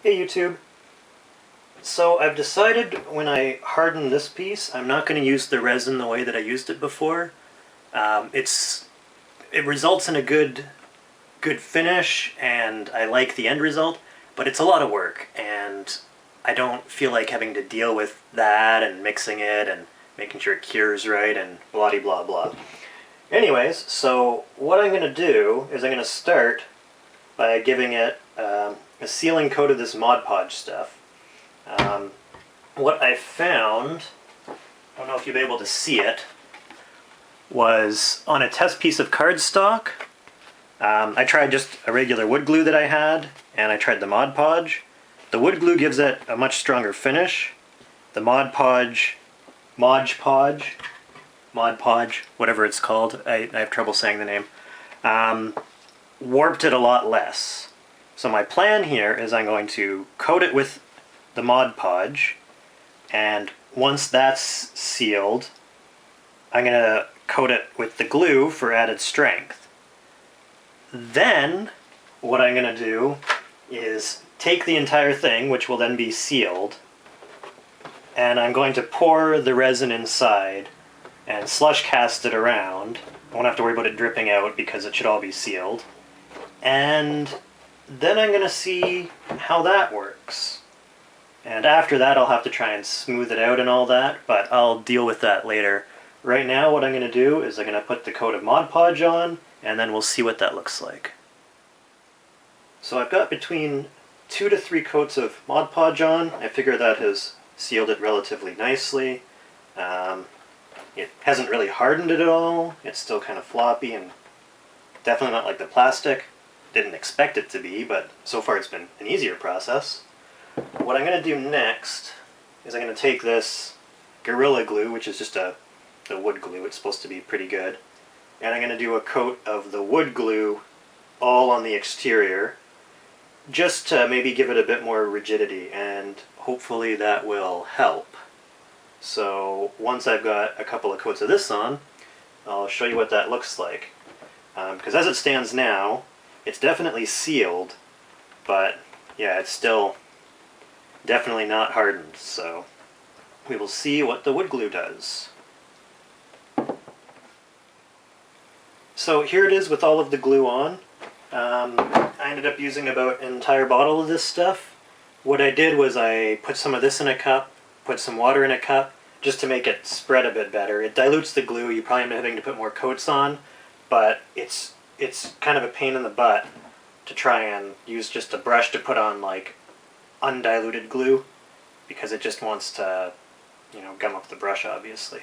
Hey YouTube. So I've decided when I harden this piece, I'm not going to use the resin the way that I used it before. It results in a good finish, and I like the end result, but it's a lot of work, and I don't feel like having to deal with that and mixing it and making sure it cures right and blah blah blah. Anyways, so what I'm going to do is I'm going to start by giving it a sealing coat of this Mod Podge stuff. What I found, I don't know if you'll be able to see it, was on a test piece of cardstock. I tried just a regular wood glue that I had, and I tried the Mod Podge. The wood glue gives it a much stronger finish. The Mod Podge, whatever it's called, I have trouble saying the name, warped it a lot less. So my plan here is I'm going to coat it with the Mod Podge, and once that's sealed, I'm going to coat it with the glue for added strength. Then what I'm going to do is take the entire thing, which will then be sealed, and I'm going to pour the resin inside and slush cast it around. I won't have to worry about it dripping out because it should all be sealed. And then I'm going to see how that works. And after that I'll have to try and smooth it out and all that, but I'll deal with that later. Right now what I'm going to do is I'm going to put the coat of Mod Podge on, and then we'll see what that looks like. So I've got between 2 to 3 coats of Mod Podge on. I figure that has sealed it relatively nicely. It hasn't really hardened it at all. It's still kind of floppy and definitely not like the plastic. Didn't expect it to be, but so far it's been an easier process. What I'm going to do next is I'm going to take this Gorilla Glue, which is just a wood glue. It's supposed to be pretty good. And I'm going to do a coat of the wood glue all on the exterior, just to maybe give it a bit more rigidity, and hopefully that will help. So once I've got a couple of coats of this on, I'll show you what that looks like. Because as it stands now, it's definitely sealed, but yeah, it's still definitely not hardened, so we will see what the wood glue does. So here it is with all of the glue on. I ended up using about an entire bottle of this stuff. What I did was I put some of this in a cup, put some water in a cup, just to make it spread a bit better. It dilutes the glue. You probably end up having to put more coats on, but it's kind of a pain in the butt to try and use just a brush to put on like undiluted glue, because it just wants to, you know, gum up the brush, obviously.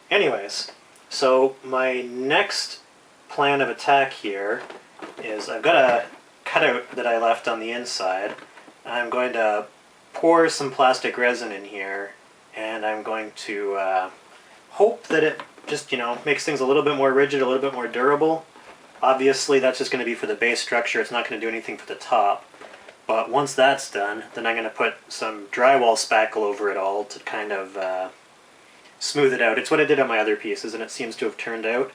Anyways, so my next plan of attack here is I've got a cutout that I left on the inside. I'm going to pour some plastic resin in here, and I'm going to hope that it just, you know, makes things a little bit more rigid, a little bit more durable. Obviously that's just going to be for the base structure. It's not going to do anything for the top. But once that's done, then I'm going to put some drywall spackle over it all to kind of smooth it out. It's what I did on my other pieces, and it seems to have turned out.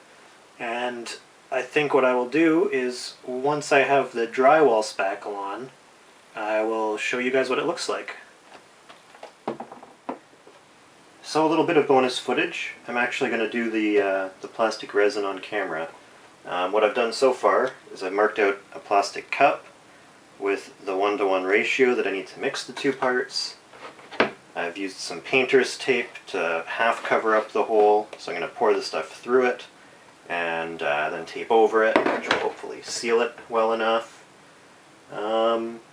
And I think what I will do is, once I have the drywall spackle on, I will show you guys what it looks like. So a little bit of bonus footage. I'm actually going to do the plastic resin on camera. What I've done so far is I've marked out a plastic cup with the 1-to-1 ratio that I need to mix the two parts. I've used some painter's tape to half cover up the hole, so I'm going to pour the stuff through it and then tape over it, which will hopefully seal it well enough.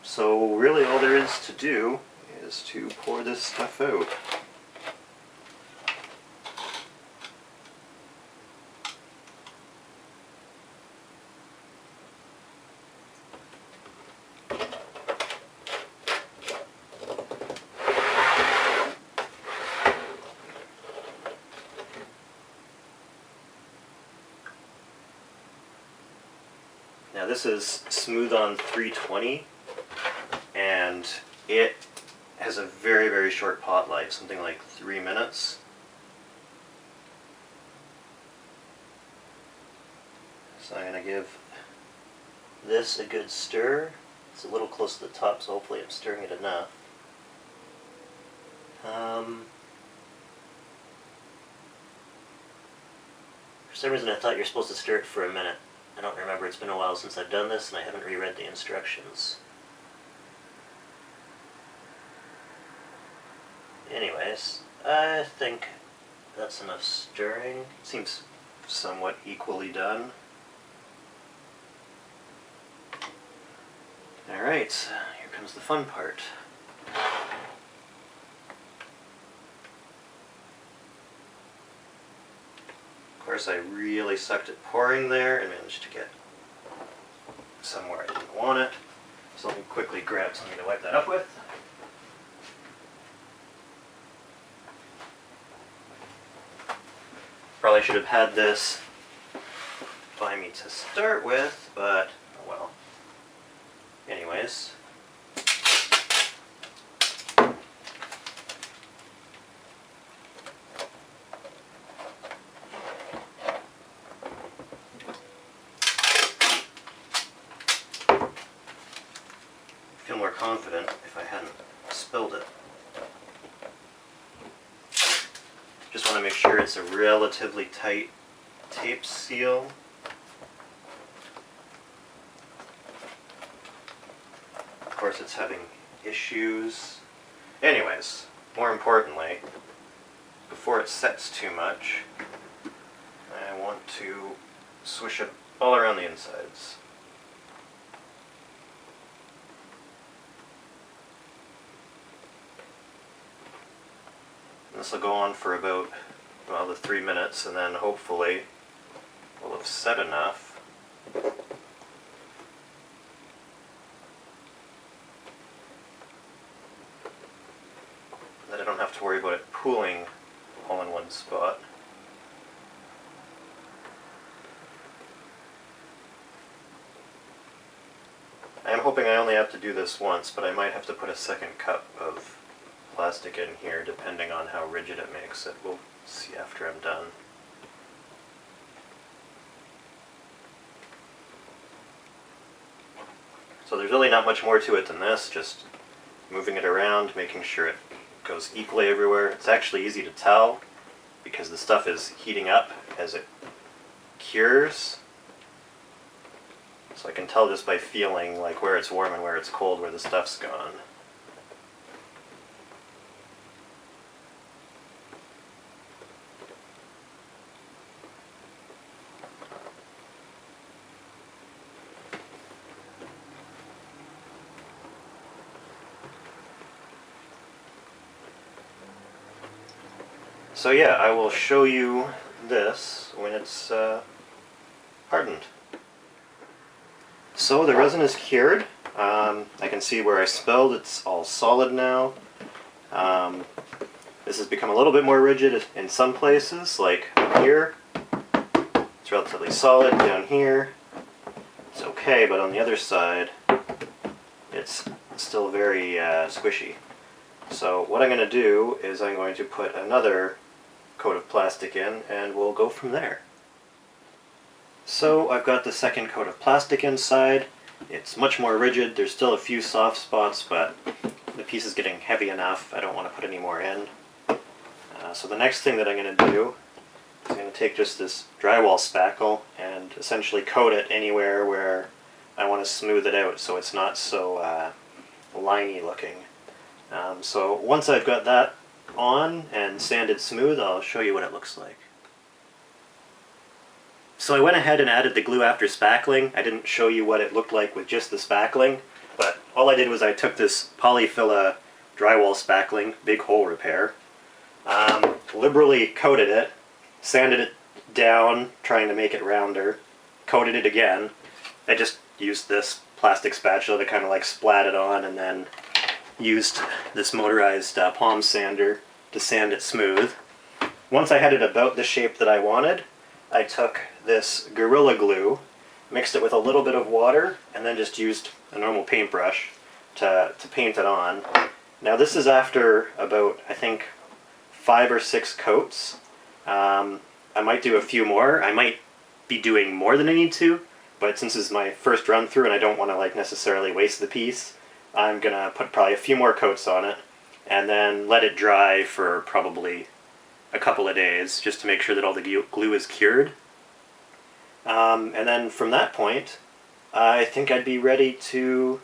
So really all there is to do is to pour this stuff out. Now this is smooth on 320, and it has a very, very short pot life, something like 3 minutes. So I'm going to give this a good stir. It's a little close to the top, so hopefully I'm stirring it enough. For some reason I thought you're supposed to stir it for a minute. I don't remember, it's been a while since I've done this and I haven't reread the instructions. Anyways, I think that's enough stirring. Seems somewhat equally done. Alright, here comes the fun part. Of course, I really sucked at pouring there and managed to get somewhere I didn't want it. So let me quickly grab something to wipe that up with. Probably should have had this by me to start with, but oh well. Anyways. I feel more confident if I hadn't spilled it. Just want to make sure it's a relatively tight tape seal. Of course it's having issues. Anyways, more importantly, before it sets too much, I want to swish it all around the insides. This will go on for about, well, the 3 minutes, and then hopefully we'll have set enough that I don't have to worry about it pooling all in one spot. I am hoping I only have to do this once, but I might have to put a second cup of plastic in here depending on how rigid it makes it. We'll see after I'm done. So there's really not much more to it than this, just moving it around, making sure it goes equally everywhere. It's actually easy to tell because the stuff is heating up as it cures. So I can tell just by feeling like where it's warm and where it's cold, where the stuff's gone. So yeah, I will show you this when it's hardened. So the resin is cured. I can see where I spilled, it's all solid now. This has become a little bit more rigid in some places, like here. It's relatively solid. Down here, it's okay, but on the other side, it's still very squishy. So what I'm going to do is I'm going to put another coat of plastic in and we'll go from there. So I've got the second coat of plastic inside. It's much more rigid. There's still a few soft spots, but the piece is getting heavy enough. I don't want to put any more in. So the next thing that I'm going to do is I'm going to take just this drywall spackle and essentially coat it anywhere where I want to smooth it out so it's not so liney looking. So once I've got that on and sanded smooth, I'll show you what it looks like. So I went ahead and added the glue after spackling. I didn't show you what it looked like with just the spackling, but all I did was I took this Polyfilla drywall spackling, big hole repair, liberally coated it, sanded it down, trying to make it rounder, coated it again. I just used this plastic spatula to kind of like splat it on, and then used this motorized palm sander to sand it smooth. Once I had it about the shape that I wanted, I took this Gorilla Glue, mixed it with a little bit of water, and then just used a normal paintbrush to paint it on. Now this is after about, I think, 5 or 6 coats. I might do a few more. I might be doing more than I need to, but since this is my first run through and I don't want to like necessarily waste the piece, I'm gonna put probably a few more coats on it and then let it dry for probably a couple of days just to make sure that all the glue is cured. And then from that point, I think I'd be ready to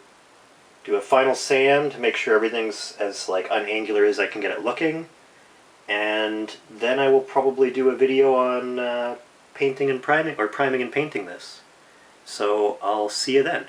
do a final sand to make sure everything's as like unangular as I can get it looking. And then I will probably do a video on painting and priming, or priming and painting this. So I'll see you then.